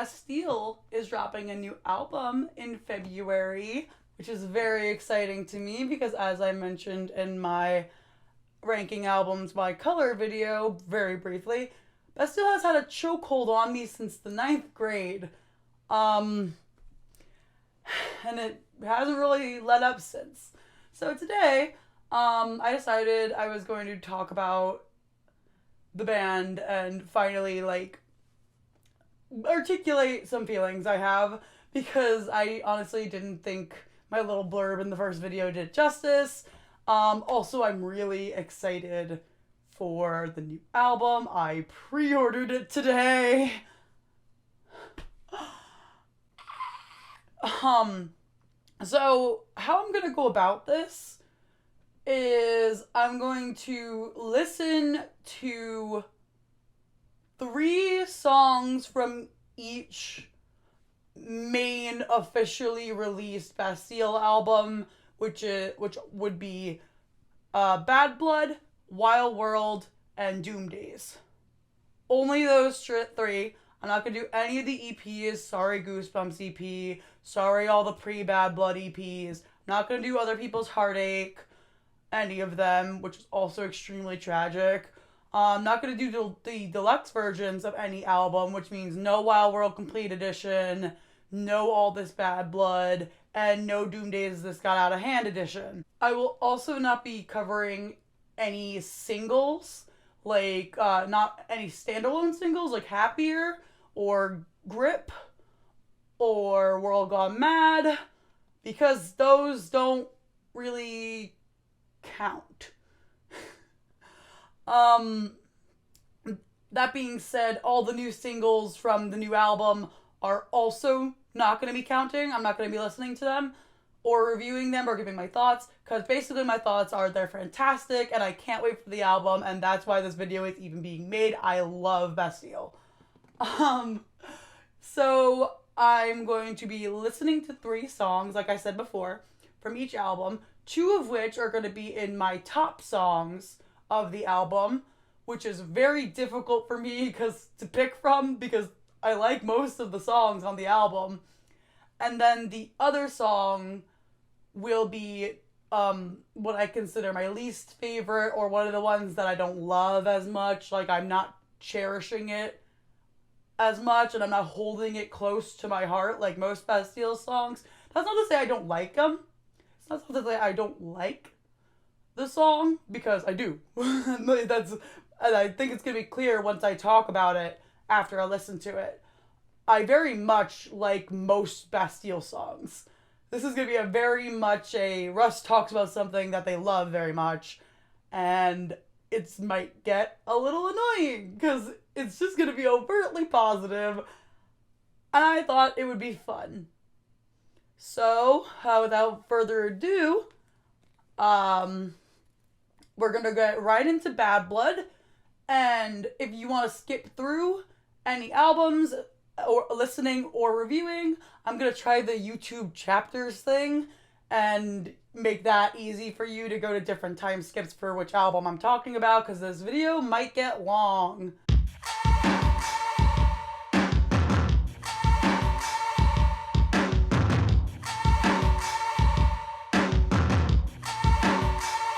Bastille is dropping a new album in February, which is very exciting to me because, as I mentioned in my ranking albums by color video very briefly, Bastille has had a chokehold on me since the 9th grade. And it hasn't really let up since. So today, I decided I was going to talk about the band and finally, articulate some feelings I have, because I honestly didn't think my little blurb in the first video did justice. Also, I'm really excited for the new album. I pre-ordered it today. So how I'm gonna go about this is I'm going to listen to 3 songs from each main officially released Bastille album, which would be Bad Blood, Wild World, and Doom Days. Only those 3. I'm not gonna do any of the EPs. Sorry, Goosebumps EP. Sorry, all the pre-Bad Blood EPs. I'm not gonna do other people's Heartache, any of them, which is also extremely tragic. I'm not gonna do the deluxe versions of any album, which means no Wild World Complete Edition, no All This Bad Blood, and no Doom Days This Got Out of Hand Edition. I will also not be covering any singles, not any standalone singles like Happier or Grip or World Gone Mad, because those don't really count. That being said, all the new singles from the new album are also not going to be counting. I'm not going to be listening to them or reviewing them or giving my thoughts, because basically my thoughts are they're fantastic and I can't wait for the album, and that's why this video is even being made. I love Bastille. So I'm going to be listening to 3 songs, like I said before, from each album, 2 of which are going to be in my top songs of the album, which is very difficult for me to pick from because I like most of the songs on the album. And then the other song will be what I consider my least favorite, or one of the ones that I don't love as much. Like, I'm not cherishing it as much and I'm not holding it close to my heart like most Bastille songs. That's not to say I don't like them. It's not to say I don't like the song, because I do. And I think it's going to be clear once I talk about it after I listen to it. I very much like most Bastille songs. This is going to be a very much a Russ talks about something that they love very much, and it might get a little annoying because it's just going to be overtly positive, and I thought it would be fun. So, without further ado, we're going to get right into Bad Blood, and if you want to skip through any albums or listening or reviewing, I'm going to try the YouTube chapters thing and make that easy for you to go to different time skips for which album I'm talking about, because this video might get long.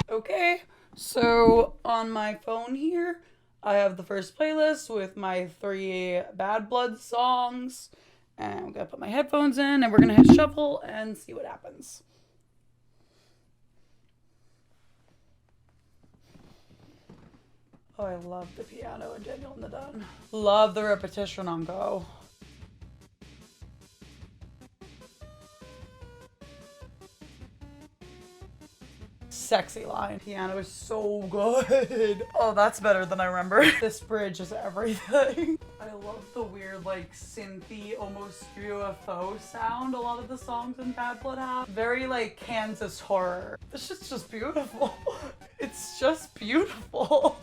Okay, so on my phone here, I have the first playlist with my 3 Bad Blood songs, and I'm gonna put my headphones in and we're gonna hit shuffle and see what happens. Oh, I love the piano in Daniel and the Dun. Love the repetition on Go. Sexy line. Piano is so good. Oh, that's better than I remember. This bridge is everything. I love the weird, synthy, almost UFO sound a lot of the songs in Bad Blood have. Very, Kansas horror. This shit's just beautiful. It's just beautiful.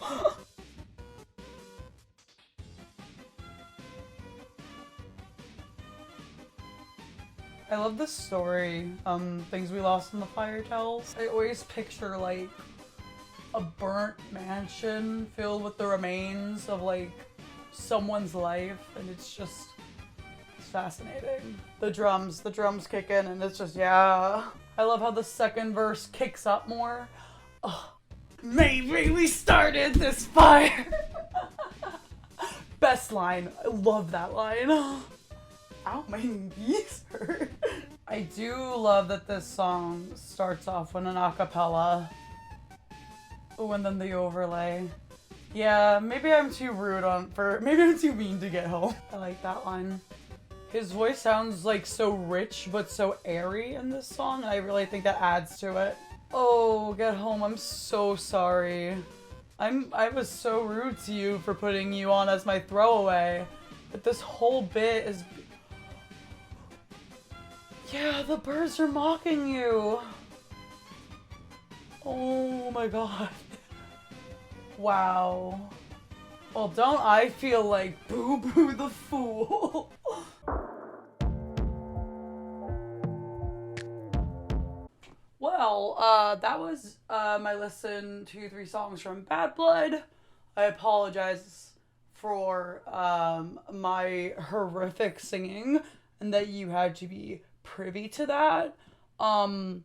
I love the story, Things We Lost in the Fire tells. I always picture, a burnt mansion filled with the remains of, someone's life, and it's just fascinating. The drums kick in and it's just, yeah. I love how the second verse kicks up more. Ugh. Maybe we started this fire. Best line. I love that line. Ow, my knees hurt. I do love that this song starts off with an acapella. Oh, and then the overlay. Yeah, maybe I'm too maybe I'm too mean to Get Home. I like that line. His voice sounds like so rich but so airy in this song, and I really think that adds to it. Oh, Get Home, I'm so sorry. I was so rude to you for putting you on as my throwaway, but this whole bit is... Yeah, the birds are mocking you. Oh my god. Wow. Well, don't I feel like Boo Boo the Fool? Well, that was my listen to 3 songs from Bad Blood. I apologize for my horrific singing and that you had to be privy to that. I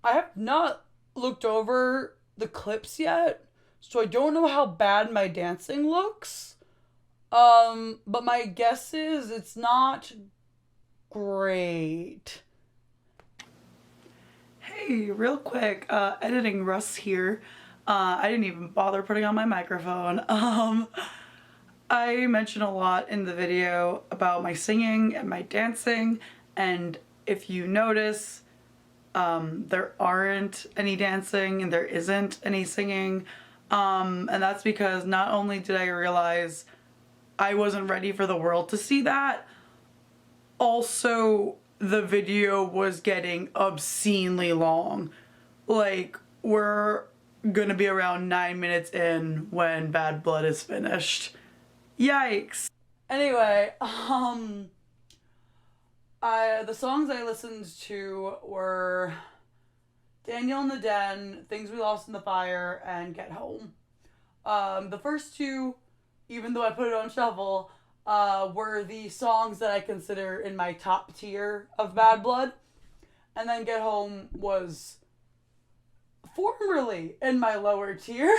have not looked over the clips yet, so I don't know how bad my dancing looks. But my guess is it's not great. Hey, real quick, editing Russ here. I didn't even bother putting on my microphone. I mentioned a lot in the video about my singing and my dancing, and if you notice, there aren't any dancing and there isn't any singing. And that's because not only did I realize I wasn't ready for the world to see that, also the video was getting obscenely long. Like, we're gonna be around 9 minutes in when Bad Blood is finished. Yikes. Anyway, the songs I listened to were Daniel in the Den, Things We Lost in the Fire, and Get Home. The first 2, even though I put it on shuffle, were the songs that I consider in my top tier of Bad Blood. And then Get Home was formerly in my lower tier.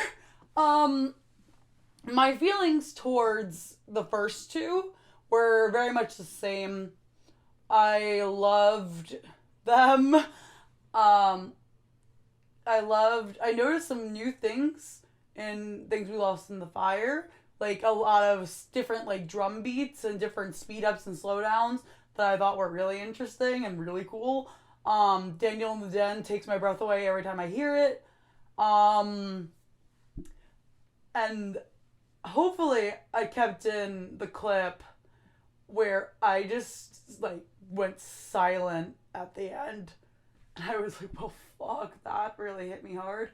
My feelings towards the first 2 were very much the same. I loved them. I noticed some new things in Things We Lost in the Fire. Like a lot of different like drum beats and different speed ups and slowdowns that I thought were really interesting and really cool. Daniel in the Den takes my breath away every time I hear it. And hopefully I kept in the clip where I just like went silent at the end. And I was like, well, fuck, that really hit me hard.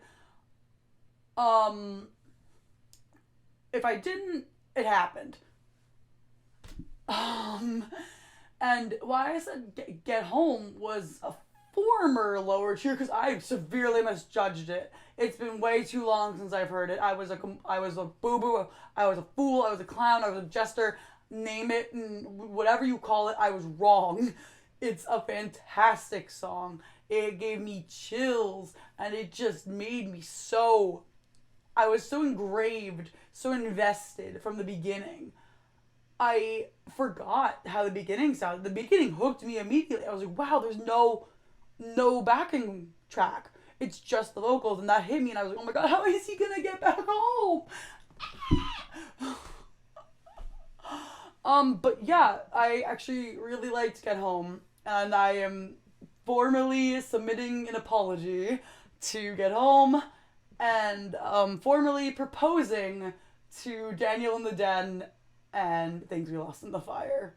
If I didn't, it happened. And why I said Get Home was a former lower tier because I severely misjudged it. It's been way too long since I've heard it. I was a boo-boo, I was a fool, I was a clown, I was a jester, name it, and whatever you call it, I was wrong. It's a fantastic song. It gave me chills, and it just made me so... I was so engraved, so invested from the beginning. I forgot how the beginning sounded. The beginning hooked me immediately. I was like, wow, there's no backing track. It's just the vocals, and that hit me, and I was like, oh my god, how is he gonna get back home? But yeah, I actually really liked Get Home, and I am formally submitting an apology to Get Home, and formally proposing to Daniel in the Den and Things We Lost in the Fire.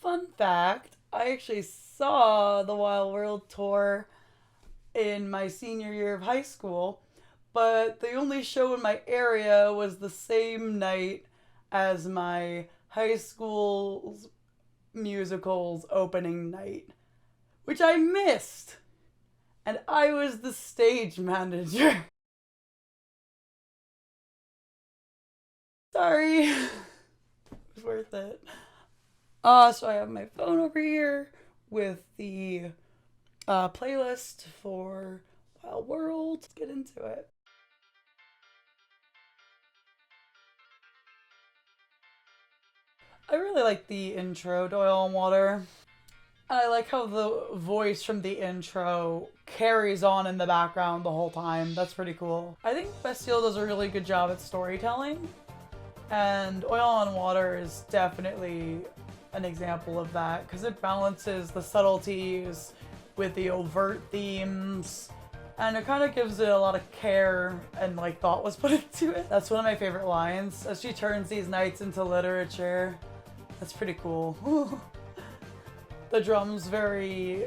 Fun fact, I actually saw the Wild World tour in my senior year of high school, but the only show in my area was the same night as my high school's musical's opening night, which I missed. and I was the stage manager. Sorry. It was worth it. So I have my phone over here with the playlist for Wild World. Let's get into it. I really like the intro to Oil and Water. I like how the voice from the intro carries on in the background the whole time. That's pretty cool. I think Bastille does a really good job at storytelling, and Oil and Water is definitely an example of that because it balances the subtleties with the overt themes, and it kind of gives it a lot of care and like thought was put into it. That's one of my favorite lines as she turns these nights into literature. That's pretty cool. The drums very...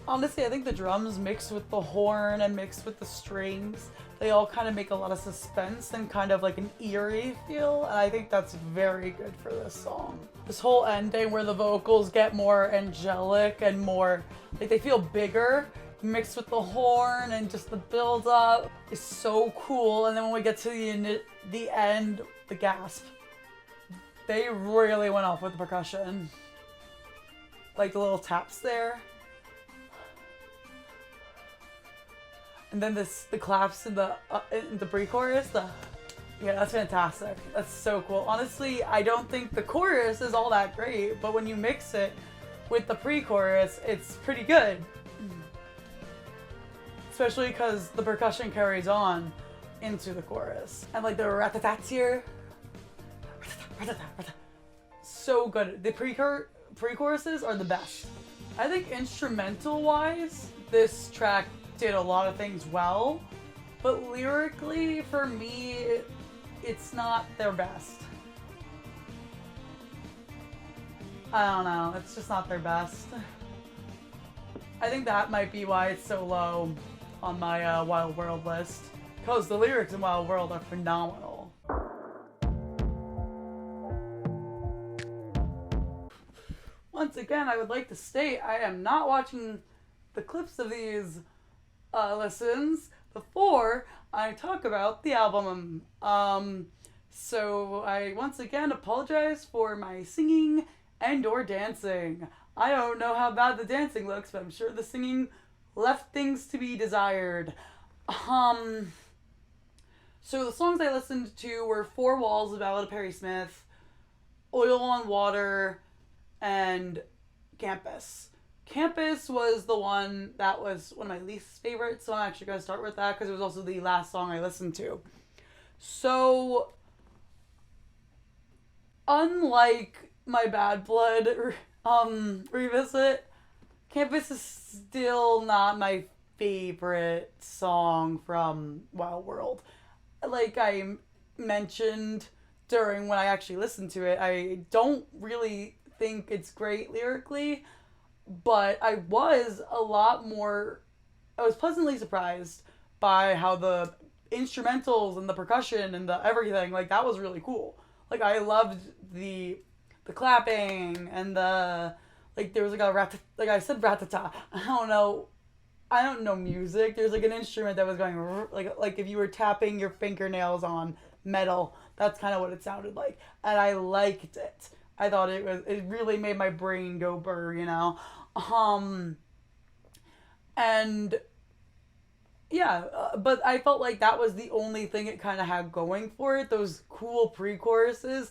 Honestly, I think the drums mixed with the horn and mixed with the strings, they all kind of make a lot of suspense and kind of like an eerie feel, and I think that's very good for this song. This whole ending where the vocals get more angelic and more, like they feel bigger, mixed with the horn and just the build up is so cool. And then when we get to the end, the gasp. They really went off with the percussion. Like the little taps there. And then the claps in the pre-chorus. Yeah, that's fantastic. That's so cool. Honestly, I don't think the chorus is all that great, but when you mix it with the pre-chorus, it's pretty good. Especially because the percussion carries on into the chorus. And like the rat-a-tats here. So good. The pre-choruses are the best. I think instrumental-wise, this track did a lot of things well, but lyrically, for me, it's not their best. I don't know, it's just not their best. I think that might be why it's so low on my Wild World list, because the lyrics in Wild World are phenomenal. Once again, I would like to state I am not watching the clips of these listens before I talk about the album. So I once again apologize for my singing and or dancing. I don't know how bad the dancing looks, but I'm sure the singing left things to be desired. So the songs I listened to were Four Walls, The Ballad of Perry Smith, Oil on Water, and Campus. Campus was the one that was one of my least favorites, so I'm actually going to start with that because it was also the last song I listened to. So, unlike my Bad Blood revisit, Campus is still not my favorite song from Wild World. Like I mentioned during when I actually listened to it, I don't really think it's great lyrically, but I was pleasantly surprised by how the instrumentals and the percussion and the everything, like that was really cool. Like I loved the clapping and the, like there was like a like I said rat-a-ta. I don't know music. There's like an instrument that was going like if you were tapping your fingernails on metal, that's kind of what it sounded like, and I liked it. I thought it really made my brain go burr, you know? And yeah, but I felt like that was the only thing it kind of had going for it. Those cool pre-choruses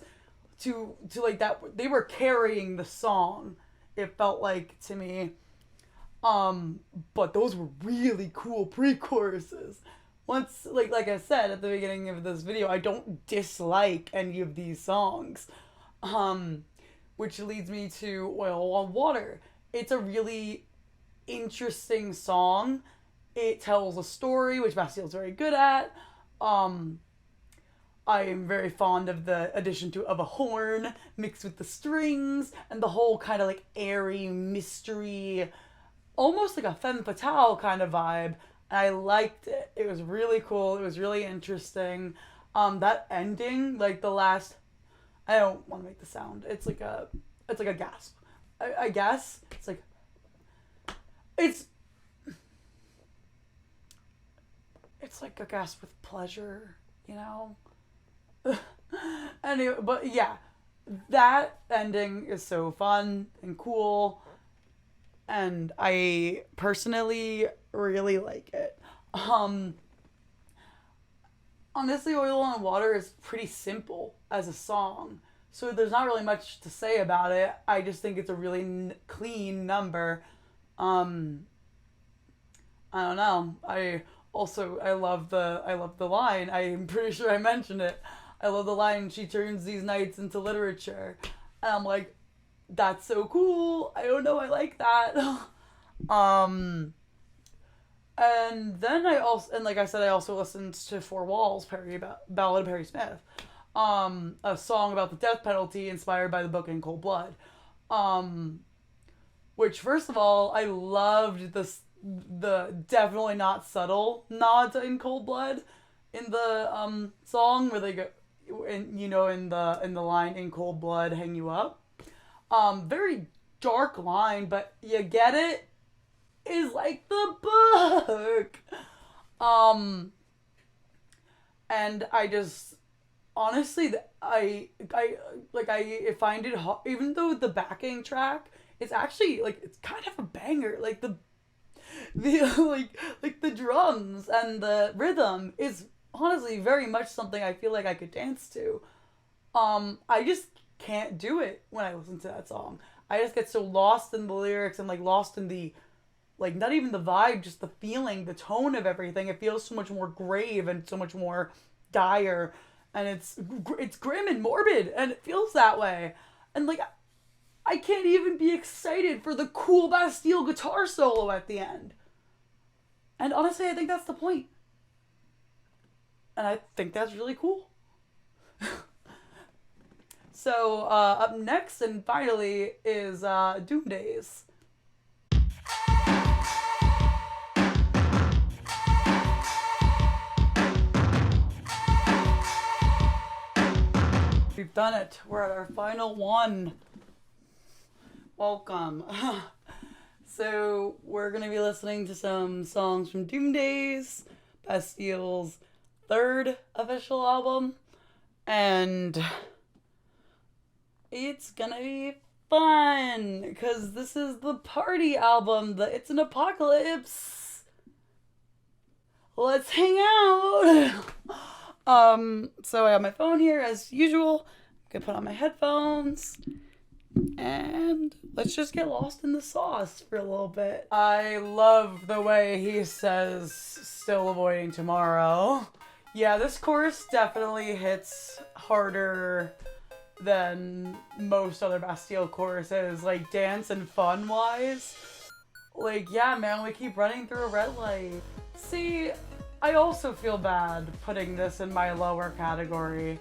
to like that, they were carrying the song, it felt like to me. But those were really cool pre-choruses. Once, like I said at the beginning of this video, I don't dislike any of these songs. Which leads me to Oil on Water. It's a really interesting song. It tells a story, which Bastille's very good at. I am very fond of the addition of a horn mixed with the strings and the whole kind of like airy mystery, almost like a femme fatale kind of vibe. And I liked it. It was really cool. It was really interesting. That ending, like the last, I don't want to make the sound. It's like a gasp. I guess it's like, it's it's like a gasp with pleasure, you know? Anyway, but yeah, that ending is so fun and cool, and I personally really like it. Honestly, Oil on Water is pretty simple as a song, so there's not really much to say about it. I just think it's a really clean number. Um, I don't know. I love the line. I'm pretty sure I mentioned it. I love the line, "She turns these nights into literature," and I'm like, that's so cool. I don't know. I like that. um, and then like I said, I also listened to Four Walls, Ballad of Perry Smith, a song about the death penalty inspired by the book In Cold Blood. Which, first of all, I loved the definitely not subtle nod to In Cold Blood in the song where they go, in the line, "In cold blood, hang you up." Very dark line, but you get it. Is like the book. And I just honestly, I find it hard, even though the backing track, it's actually like it's kind of a banger. Like the like the drums and the rhythm is honestly very much something I feel like I could dance to. I just can't do it when I listen to that song. I just get so lost in the lyrics and like lost in the, like, not even the vibe, just the feeling, the tone of everything. It feels so much more grave and so much more dire, and it's grim and morbid, and it feels that way. And like, I can't even be excited for the cool Bastille guitar solo at the end. And honestly, I think that's the point. And I think that's really cool. So, up next and finally is Doom Days. We've done it. We're at our final one. Welcome. So, we're going to be listening to some songs from Doom Days, Bastille's third official album, and it's gonna be fun because this is the party album. It's an apocalypse. Let's hang out. So I have my phone here as usual. I'm gonna put on my headphones and let's just get lost in the sauce for a little bit. I love the way he says "still avoiding tomorrow." Yeah, this chorus definitely hits harder than most other Bastille choruses, like dance and fun wise. Like, yeah, man, we keep running through a red light. See, I also feel bad putting this in my lower category.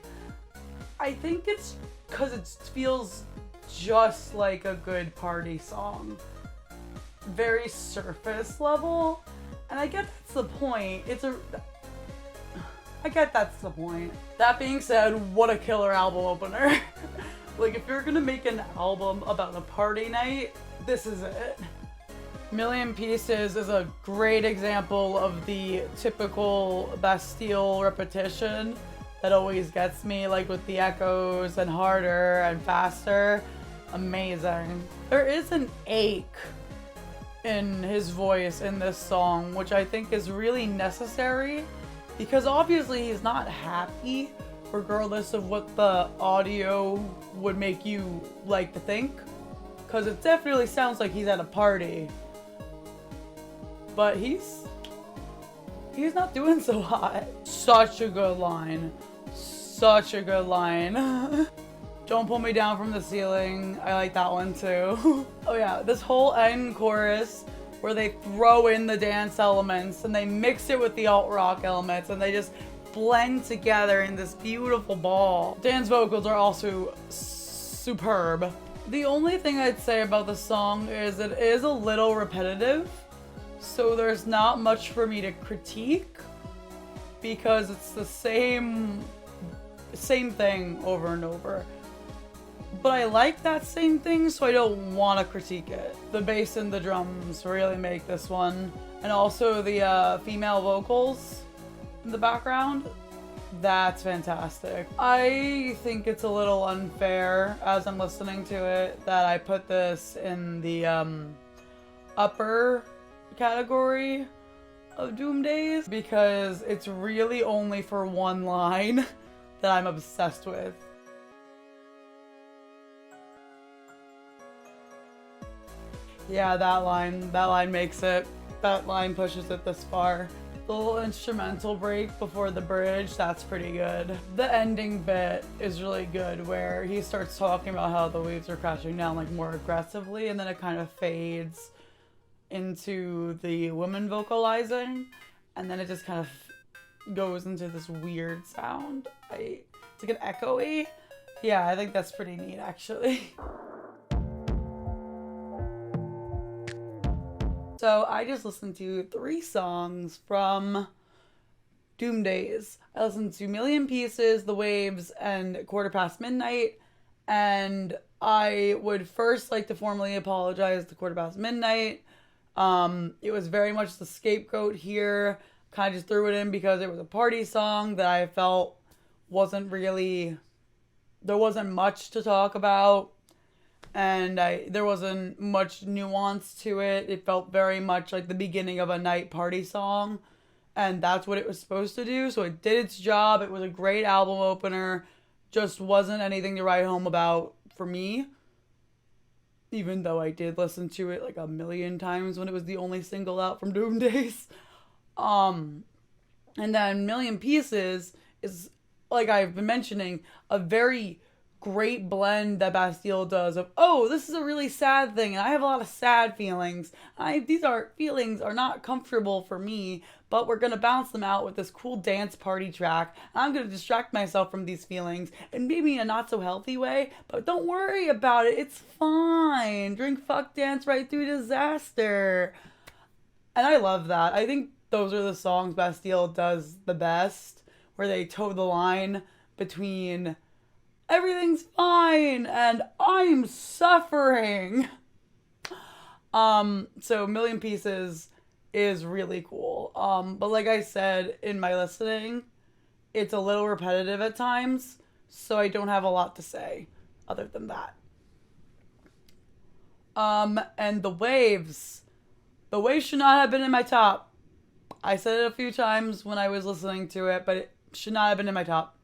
I think it's because it feels just like a good party song. Very surface level. And I get that's the point. I get that's the point. That being said, what a killer album opener. Like, if you're gonna make an album about a party night, this is it. Million Pieces is a great example of the typical Bastille repetition that always gets me, like with the echoes and harder and faster. Amazing. There is an ache in his voice in this song, which I think is really necessary. Because obviously he's not happy, regardless of what the audio would make you like to think. Because it definitely sounds like he's at a party. But he's not doing so hot. Such a good line. Such a good line. Don't pull me down from the ceiling. I like that one too. Oh yeah, this whole end chorus where they throw in the dance elements and they mix it with the alt-rock elements and they just blend together in this beautiful ball. Dan's vocals are also superb. The only thing I'd say about the song is it is a little repetitive, so there's not much for me to critique because it's the same thing over and over. But I like that same thing, so I don't want to critique it. The bass and the drums really make this one. And also the female vocals in the background. That's fantastic. I think it's a little unfair as I'm listening to it that I put this in the upper category of Doom Days because it's really only for one line that I'm obsessed with. Yeah, that line makes it. That line pushes it this far. The little instrumental break before the bridge, that's pretty good. The ending bit is really good where he starts talking about how the waves are crashing down like more aggressively, and then it kind of fades into the women vocalizing, and then it just kind of goes into this weird sound. It's like an echoey. Yeah, I think that's pretty neat actually. So I just listened to 3 songs from Doom Days. I listened to Million Pieces, The Waves, and Quarter Past Midnight. And I would first like to formally apologize to Quarter Past Midnight. It was very much the scapegoat here. Kind of just threw it in because it was a party song that I felt there wasn't much to talk about. And there wasn't much nuance to it. It felt very much like the beginning of a night party song, and that's what it was supposed to do. So it did its job. It was a great album opener. Just wasn't anything to write home about for me, even though I did listen to it like a million times when it was the only single out from Doom Days. And then Million Pieces is, like I've been mentioning, a very great blend that Bastille does of, oh, this is a really sad thing, and I have a lot of sad feelings. These feelings are not comfortable for me, but we're gonna bounce them out with this cool dance party track. I'm gonna distract myself from these feelings, and maybe in a not so healthy way, but don't worry about it, it's fine. Drink, fuck, dance right through disaster. And I love that. I think those are the songs Bastille does the best, where they toe the line between everything's fine and I'm suffering. So Million Pieces is really cool. But like I said in my listening, it's a little repetitive at times, so I don't have a lot to say other than that. And the waves should not have been in my top. I said it a few times when I was listening to it, but it should not have been in my top.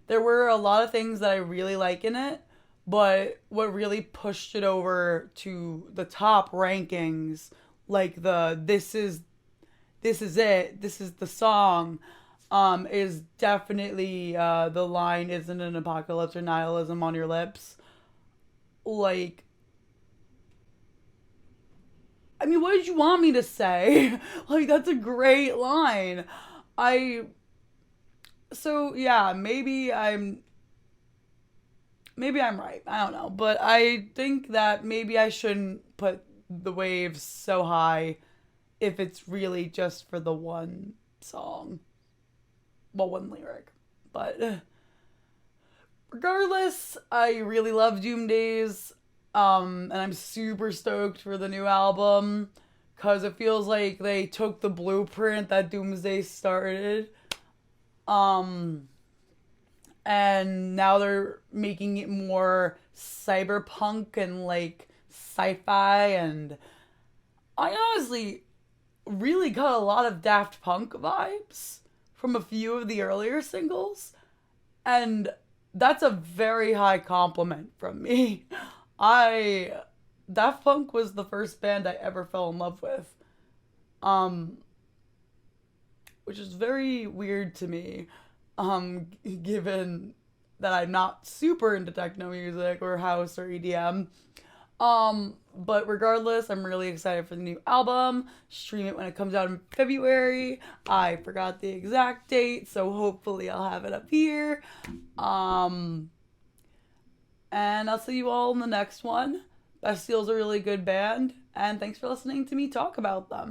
There were a lot of things that I really like in it, but what really pushed it over to the top rankings, like this is it, this is the song, is definitely the line, "Isn't an apocalypse or nihilism on your lips?" Like, I mean, what did you want me to say? Like, that's a great line. So yeah, maybe I'm right. I don't know. But I think that maybe I shouldn't put the waves so high if it's really just for the one song. Well, one lyric. But regardless, I really love Doom Days. And I'm super stoked for the new album, because it feels like they took the blueprint that Doomsday started, and now they're making it more cyberpunk and like sci-fi, and I honestly really got a lot of Daft Punk vibes from a few of the earlier singles, and that's a very high compliment from me. Daft Punk was the first band I ever fell in love with, which is very weird to me, given that I'm not super into techno music or house or EDM. But regardless, I'm really excited for the new album. Stream it when it comes out in February. I forgot the exact date, so hopefully I'll have it up here. And I'll see you all in the next one. Bastille's a really good band, and thanks for listening to me talk about them.